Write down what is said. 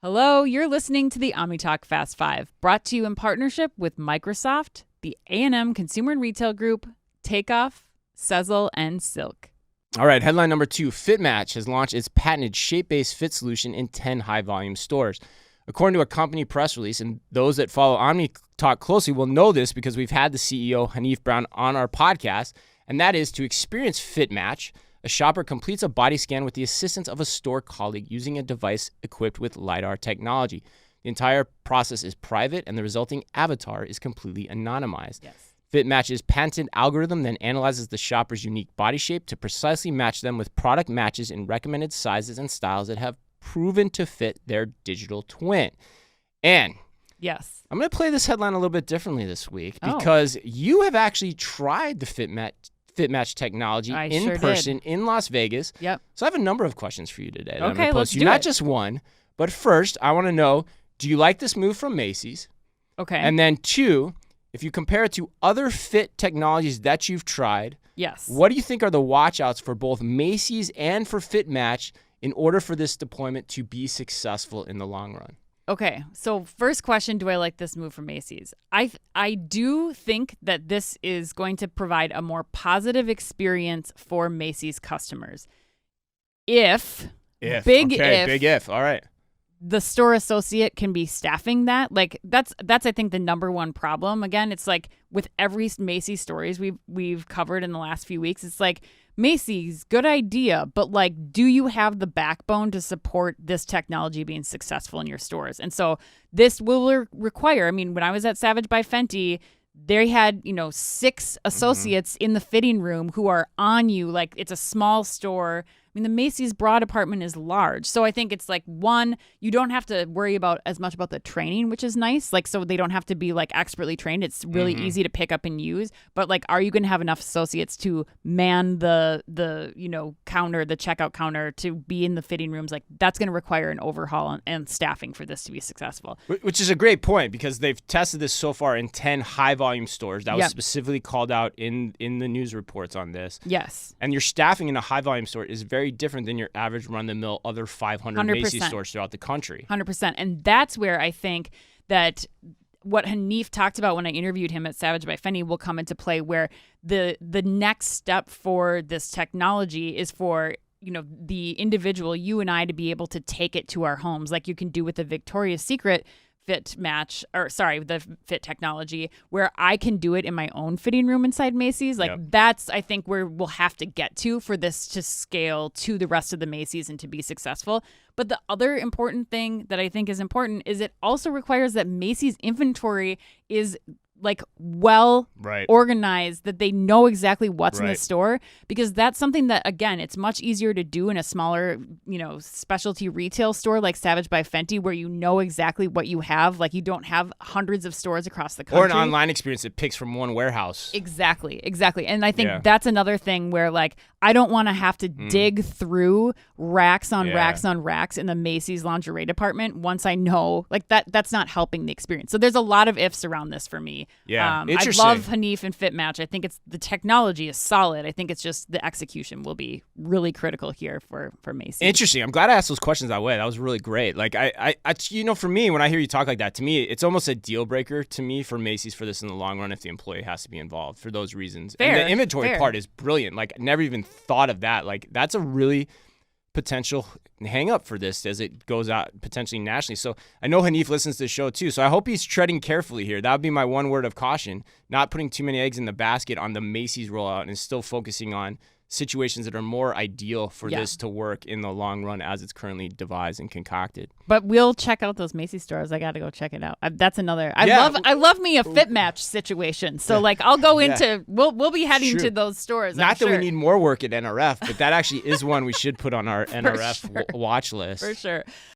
Hello, you're listening to the OmniTalk Fast 5, brought to you in partnership with Microsoft, the A&M Consumer and Retail Group, Takeoff, Sezzle, and Silk. All right, headline number 2, FitMatch has launched its patented shape-based fit solution in 10 high-volume stores. According to a company press release, and those that follow OmniTalk closely will know this because we've had the CEO, Hanif Brown, on our podcast, and that is to experience FitMatch, a shopper completes a body scan with the assistance of a store colleague using a device equipped with LiDAR technology. The entire process is private, and the resulting avatar is completely anonymized. Yes. FitMatch's patented algorithm then analyzes the shopper's unique body shape to precisely match them with product matches in recommended sizes and styles that have proven to fit their digital twin. And yes, I'm going to play this headline a little bit differently this week because you have actually tried the FitMatch technology in person in Las Vegas. Yep. So I have a number of questions for you today that I'm Okay, going to pose to you. Not just one, but first, I want to know, do you like this move from Macy's? Okay. And then 2, if you compare it to other fit technologies that you've tried, yes, what do you think are the watch-outs for both Macy's and for FitMatch in order for this deployment to be successful in the long run? Okay, so first question, do I like this move from Macy's? I do think that this is going to provide a more positive experience for Macy's customers. Big if, all right. The store associate can be staffing that. Like that's I think the number one problem. Again, it's like with every Macy's stories we've covered in the last few weeks, it's like Macy's, good idea, but like, do you have the backbone to support this technology being successful in your stores? And so this will require, I mean, when I was at Savage by Fenty, they had, 6 associates in the fitting room who are on you. Like, it's a small store. I mean, the Macy's bra department is large. So I think it's like, one, you don't have to worry about as much about the training, which is nice. Like, so they don't have to be like expertly trained. It's really easy to pick up and use. But like, are you going to have enough associates to man the counter, the checkout counter, to be in the fitting rooms? Like, that's going to require an overhaul and staffing for this to be successful. Which is a great point because they've tested this so far in 10 high-volume stores. That was specifically called out in the news reports on this. Yes. And your staffing in a high-volume store is very different than your average run-the-mill other 500 100%. Macy's stores throughout the country. 100%. And that's where I think that what Hanif talked about when I interviewed him at Savage by Fenty will come into play, where the next step for this technology is for the individual, you and I, to be able to take it to our homes like you can do with the Victoria's Secret the fit technology, where I can do it in my own fitting room inside Macy's. Like that's, I think, where we'll have to get to for this to scale to the rest of the Macy's and to be successful. But the other important thing that I think is important is it also requires that Macy's inventory is like organized, that they know exactly what's in the store, because that's something that, again, it's much easier to do in a smaller, specialty retail store like Savage by Fenty, where you know exactly what you have. Like, you don't have hundreds of stores across the country. Or an online experience that picks from one warehouse. Exactly. And I think that's another thing where, like, I don't want to have to dig through racks on racks on racks in the Macy's lingerie department once I know, like, that's not helping the experience. So there's a lot of ifs around this for me. Yeah, I love Hanif and FitMatch. I think the technology is solid. I think it's just the execution will be really critical here for Macy's. Interesting. I'm glad I asked those questions that way. That was really great. Like, I for me, when I hear you talk like that, to me, it's almost a deal breaker to me for Macy's for this in the long run if the employee has to be involved for those reasons. Fair, and the inventory part is brilliant. Like, I never even thought of that. Like, that's a really potential hang up for this as it goes out potentially nationally. So I know Hanif listens to the show too. So I hope he's treading carefully here. That would be my one word of caution, not putting too many eggs in the basket on the Macy's rollout and still focusing on situations that are more ideal for this to work in the long run as it's currently devised and concocted. But we'll check out those Macy's stores. I got to go check it out. That's another. I love me a FitMatch situation. So like, I'll go into. We'll be heading to those stores. Not that we need more work at NRF, but that actually is one we should put on our NRF watch list for sure.